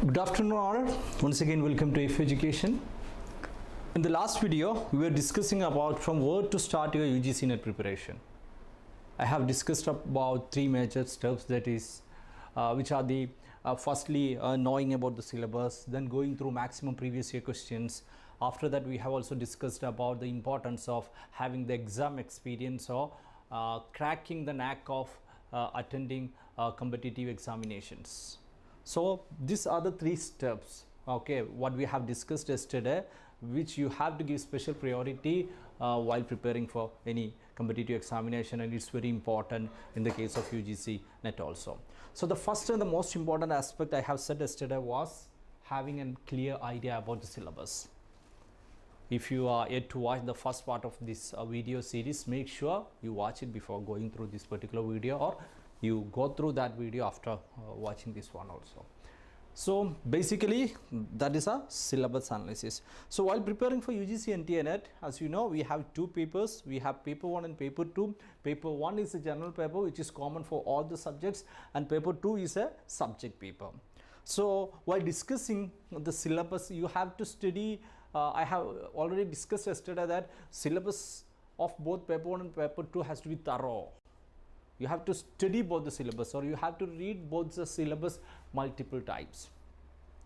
Good afternoon all. Once again welcome to Aifer Education. In the last video we were discussing about from where to start your UGC NET preparation. I have discussed about three major steps, that is which are the firstly knowing about the syllabus, then going through maximum previous year questions. After that we have also discussed about the importance of having the exam experience or cracking the knack of attending competitive examinations. So these are the three steps, okay, what we have discussed yesterday, which you have to give special priority while preparing for any competitive examination, and it's very important in the case of UGC NET also. So the first and the most important aspect I have said yesterday was having a clear idea about the syllabus. If you are yet to watch the first part of this video series, make sure you watch it before going through this particular video, or you go through that video after watching this one also. So basically that is a syllabus analysis. So while preparing for UGC NTA NET, as you know, we have two papers. We have paper 1 and paper 2. Paper 1 is a general paper which is common for all the subjects, and paper 2 is a subject paper. So while discussing the syllabus, you have to study. I have already discussed yesterday that syllabus of both paper 1 and paper 2 has to be thorough. You have to study both the syllabus, or you have to read both the syllabus multiple times.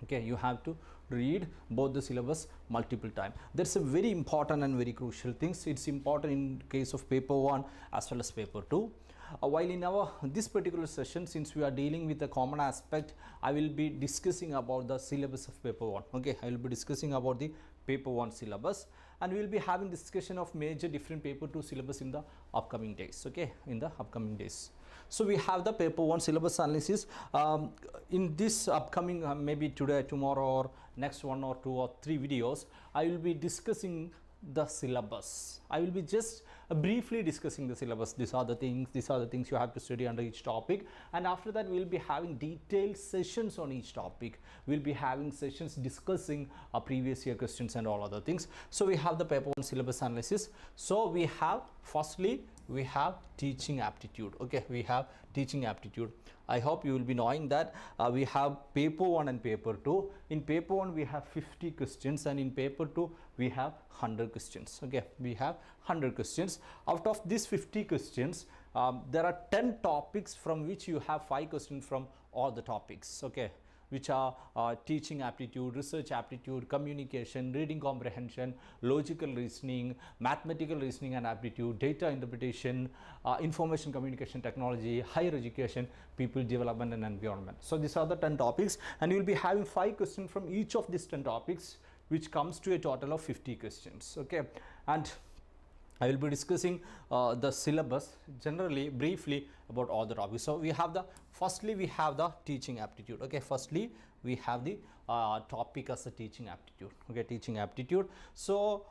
Okay, you have to read both the syllabus multiple times. That's a very important and very crucial things. It's important in case of paper 1 as well as paper 2. While in this particular session, since we are dealing with a common aspect, I will be discussing about the syllabus of paper 1. Okay, I will be discussing about the paper 1 syllabus, and we will be having discussion of major different paper 2 syllabus in the upcoming days. Okay, in the upcoming days. So we have the paper 1 syllabus analysis. In this upcoming maybe today, tomorrow, or next 1 or 2 or 3 videos, I will be discussing the syllabus. I will be just briefly discussing the syllabus. These are the things you have to study under each topic, and after that we will be having detailed sessions on each topic. We'll be having sessions discussing previous year questions and all other things. So we have the paper 1 syllabus analysis. So we have, firstly we have teaching aptitude. Okay, we have teaching aptitude. I hope you will be knowing that we have paper 1 and paper 2. In paper 1 we have 50 questions, and in paper 2 we have 100 questions. Okay, we have 100 questions. Out of these 50 questions, there are 10 topics from which you have 5 questions from all the topics. Okay, which are teaching aptitude, research aptitude, communication, reading comprehension, logical reasoning, mathematical reasoning and aptitude, data interpretation, information communication technology, higher education, people development and environment. So these are the 10 topics, and you will be having 5 questions from each of these 10 topics, which comes to a total of 50 questions. Okay, and I will be discussing the syllabus generally briefly about all the topics. So we have the, firstly we have the teaching aptitude. Okay, firstly we have the topic as a teaching aptitude. Okay, teaching aptitude. So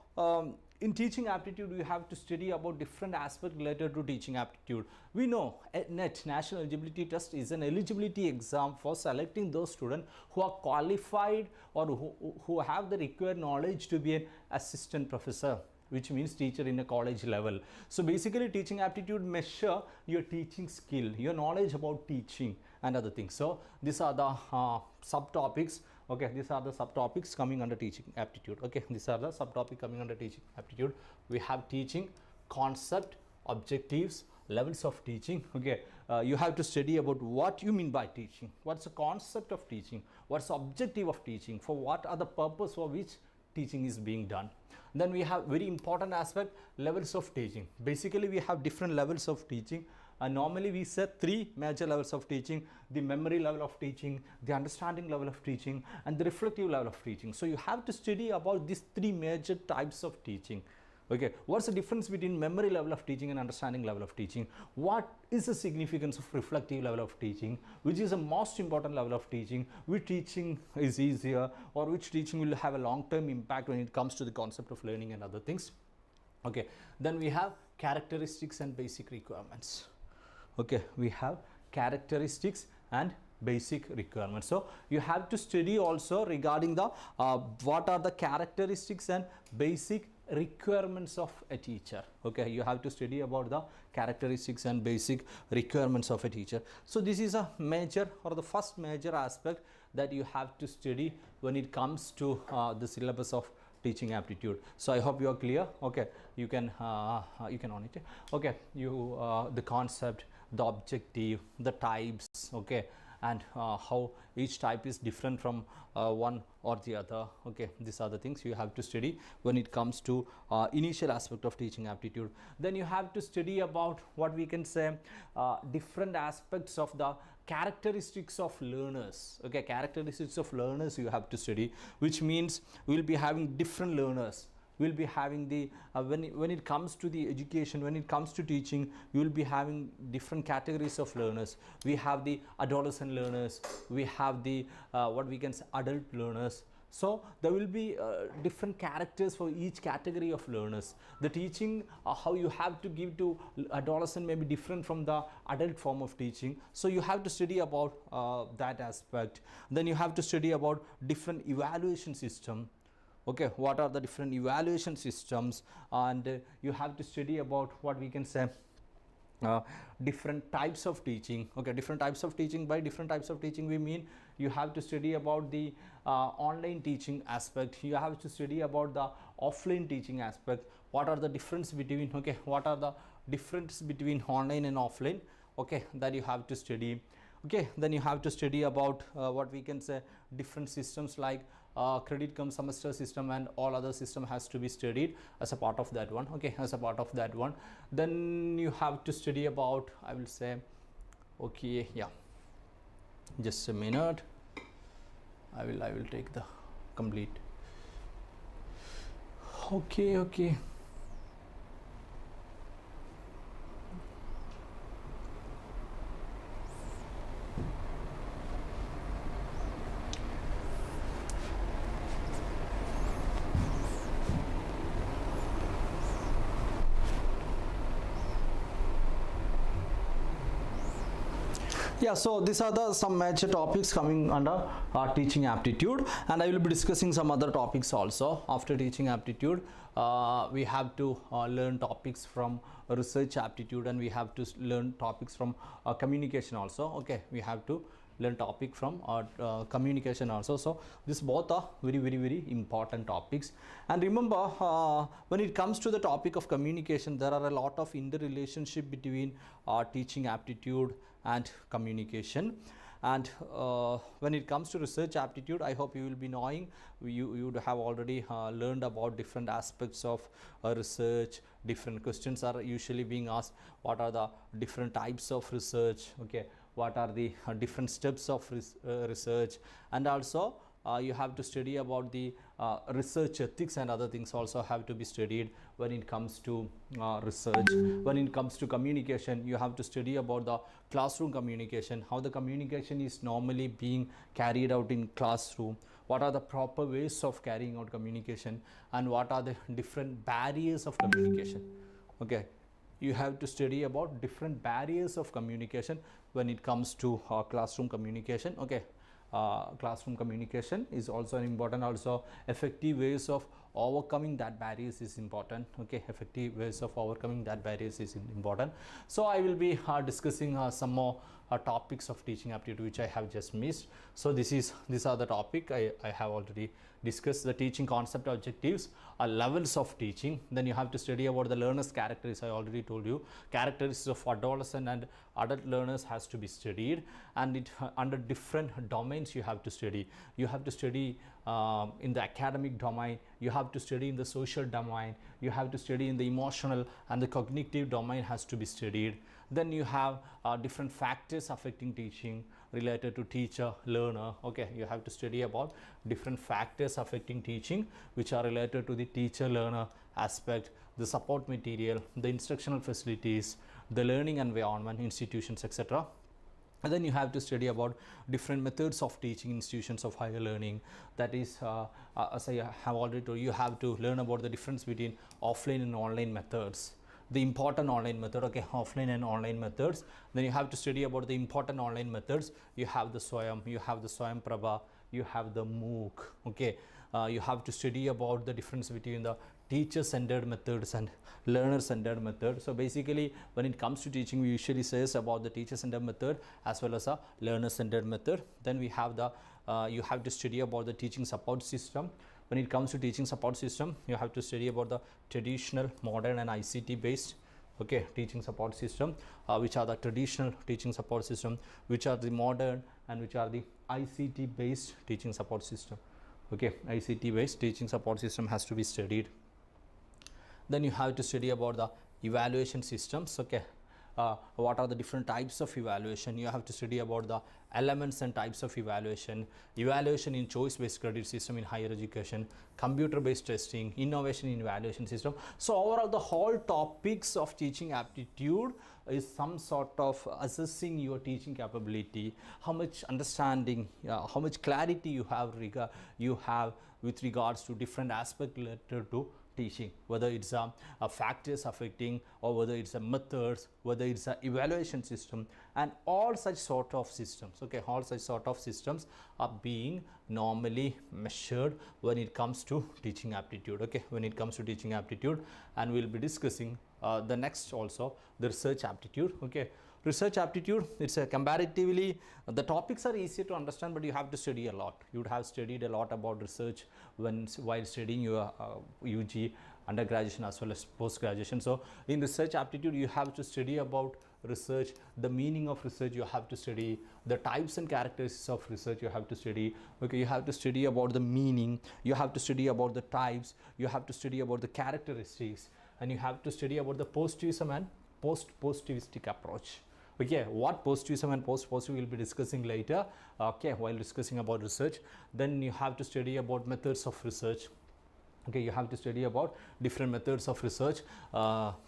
in teaching aptitude we have to study about different aspects related to teaching aptitude. We know NET, National Eligibility Test, is an eligibility exam for selecting those students who are qualified or who have the required knowledge to be an assistant professor, which means teacher in a college level. So basically teaching aptitude measure your teaching skill, your knowledge about teaching and other things. So these are the subtopics. Okay, these are the subtopics coming under teaching aptitude. Okay, these are the subtopic coming under teaching aptitude. We have teaching concept, objectives, levels of teaching. Okay, you have to study about what you mean by teaching, what's the concept of teaching, what's the objective of teaching, for what are the purpose for which teaching is being done. Then we have very important aspect, levels of teaching. Basically we have different levels of teaching, and normally we set 3 major levels of teaching: the memory level of teaching, the understanding level of teaching, and the reflective level of teaching. So you have to study about these 3 major types of teaching. Okay, what's the difference between memory level of teaching and understanding level of teaching? What is the significance of reflective level of teaching? Which is the most important level of teaching? Which teaching is easier, or which teaching will have a long-term impact when it comes to the concept of learning and other things? Okay, then we have characteristics and basic requirements. Okay, we have characteristics and basic requirements. So you have to study also regarding the what are the characteristics and basic requirements of a teacher. Okay, you have to study about the characteristics and basic requirements of a teacher. So this is a major or the first major aspect that you have to study when it comes to the syllabus of teaching aptitude. So I hope you are clear. Okay, you can on it. Okay, you the concept, the objective, the types, okay, and how each type is different from one or the other. Okay, these are the things you have to study when it comes to initial aspect of teaching aptitude. Then you have to study about what we can say different aspects of the characteristics of learners. Okay, characteristics of learners you have to study, which means we will be having different learners. We will be having the when it comes to the education, when it comes to teaching, you will be having different categories of learners. We have the adolescent learners, we have the what we can say adult learners. So there will be different characters for each category of learners. The teaching how you have to give to adolescent may be different from the adult form of teaching. So you have to study about that aspect. Then you have to study about different evaluation system. Okay, what are the different evaluation systems, and you have to study about what we can say different types of teaching. Okay, different types of teaching. By different types of teaching we mean you have to study about the online teaching aspect, you have to study about the offline teaching aspect. What are the difference between, okay, what are the difference between online and offline, okay, that you have to study. Okay, then you have to study about what we can say different systems like credit cum semester system, and all other system has to be studied as a part of that one. Okay, as a part of that one. Then you have to study about, I will say, okay, yeah, just a minute, I will take the complete. Okay. Yeah, so these are the some major topics coming under teaching aptitude, and I will be discussing some other topics also. After teaching aptitude, we have to learn topics from research aptitude, and we have to learn topics from communication also. Okay, we have to learn topic from communication also. So these both are very important topics. And remember, when it comes to the topic of communication, there are a lot of interrelationship between teaching aptitude and communication. And when it comes to research aptitude, I hope you will be knowing, you would have already learned about different aspects of research. Different questions are usually being asked. What are the different types of research? Okay, what are the different steps of research? And also you have to study about the research ethics, and other things also have to be studied when it comes to research. When it comes to communication, you have to study about the classroom communication, how the communication is normally being carried out in classroom, what are the proper ways of carrying out communication, and what are the different barriers of communication. Okay, you have to study about different barriers of communication when it comes to classroom communication. Okay, classroom communication is also an important, also effective ways of overcoming that barriers is important. Okay, effective ways of overcoming that barriers is important. So I will be discussing some more topics of teaching aptitude which I have just missed. So these are the topic I have already discussed. The teaching concept, objectives, levels of teaching. Then you have to study about the learners' characteristics. I already told you characteristics of adolescent and adult learners has to be studied, and it under different domains you have to study. You have to study in the academic domain, you have to study in the social domain, you have to study in the emotional and the cognitive domain has to be studied. Then you have different factors affecting teaching related to teacher learner. Okay, you have to study about different factors affecting teaching which are related to the teacher learner aspect, the support material, the instructional facilities, the learning environment, institutions, etc. And then you have to study about different methods of teaching institutions of higher learning. That is, as I have already told you, have to learn about the difference between offline and online methods. the important online method, okay, offline and online methods. Then you have to study about the important online methods. You have the Swayam, you have the Swayam Prabha, you have the MOOC, okay. You have to study about the difference between the teacher-centered methods and learner-centered method. So basically, when it comes to teaching, we usually says about the teacher-centered method as well as a learner-centered method. Then we have the you have to study about the teaching support system. When it comes to teaching support system, you have to study about the traditional, modern and ICT based, okay, teaching support system, which are the traditional teaching support system, which are the modern, and which are the ICT based teaching support system. Okay, ICT based teaching support system has to be studied. Then you have to study about the evaluation systems, okay. What are the different types of evaluation? You have to study about the elements and types of evaluation, evaluation in choice based credit system in higher education, computer based testing, innovation in evaluation system. So overall, the whole topics of teaching aptitude is some sort of assessing your teaching capability, how much understanding, how much clarity you have with regards to different aspects related to teaching, whether it's a factors affecting, or whether it's a methods, whether it's a evaluation system, and all such sort of systems, okay. All such sort of systems are being normally measured when it comes to teaching aptitude, okay, when it comes to teaching aptitude. And we'll be discussing the next also, the research aptitude, okay. Research aptitude, it's a comparatively, the topics are easier to understand, but you have to study a lot. You would have studied a lot about research while studying your UG undergraduation as well as post graduation. So in research aptitude, you have to study about research, the meaning of research, you have to study the types and characteristics of research, you have to study, okay. You have to study about the meaning, you have to study about the types, you have to study about the characteristics, and you have to study about the positivism and post-positivistic approach. Okay, what positivism and post-positive we'll be discussing later, okay, while discussing about research. Then you have to study about methods of research, okay. You have to study about different methods of research.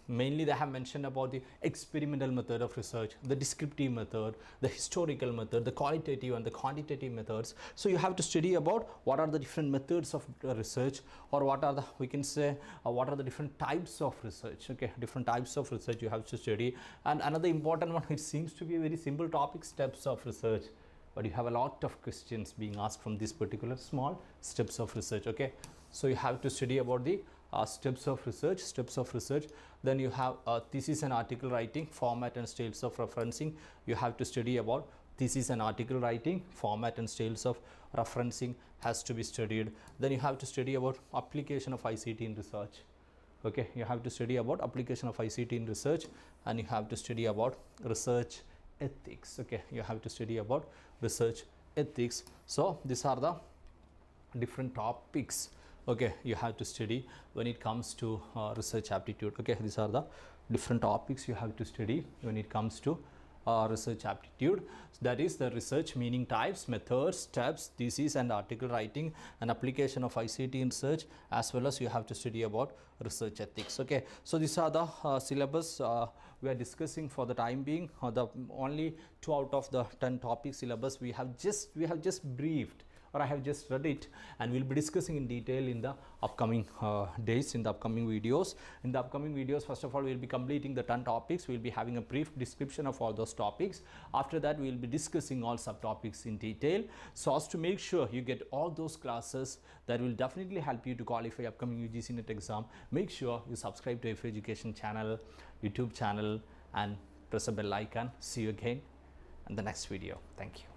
Mainly they have mentioned about the experimental method of research, the descriptive method, the historical method, the qualitative and the quantitative methods. So you have to study about what are the different methods of research, or what are the, we can say, what are the different types of research, okay. Different types of research you have to study. And another important one, which seems to be a very simple topic, steps of research, but you have a lot of questions being asked from this particular small steps of research, okay. So you have to study about the steps of research. Then you have thesis and article writing, format and styles of referencing. You have to study about thesis and article writing, format and styles of referencing has to be studied. Then you have to study about application of ICT in research, okay. You have to study about application of ICT in research, and you have to study about research ethics, okay. You have to study about research ethics. So these are the different topics, okay, you have to study when it comes to research aptitude, okay. These are the different topics you have to study when it comes to research aptitude. So that is the research meaning, types, methods, steps, thesis and article writing, and application of ICT in research, as well as you have to study about research ethics, okay. So these are the syllabus we are discussing for the time being. The only 2 out of the 10 topic syllabus we have just briefed, or I have just read it, and we'll be discussing in detail in the upcoming days, in the upcoming videos. In the upcoming videos, first of all, we'll be completing the 10 topics. We'll be having a brief description of all those topics. After that, we'll be discussing all subtopics in detail, so as to make sure you get all those classes that will definitely help you to qualify upcoming UGC NET exam. Make sure you subscribe to Aifer Education channel, YouTube channel, and press the bell icon. See you again in the next video. Thank you.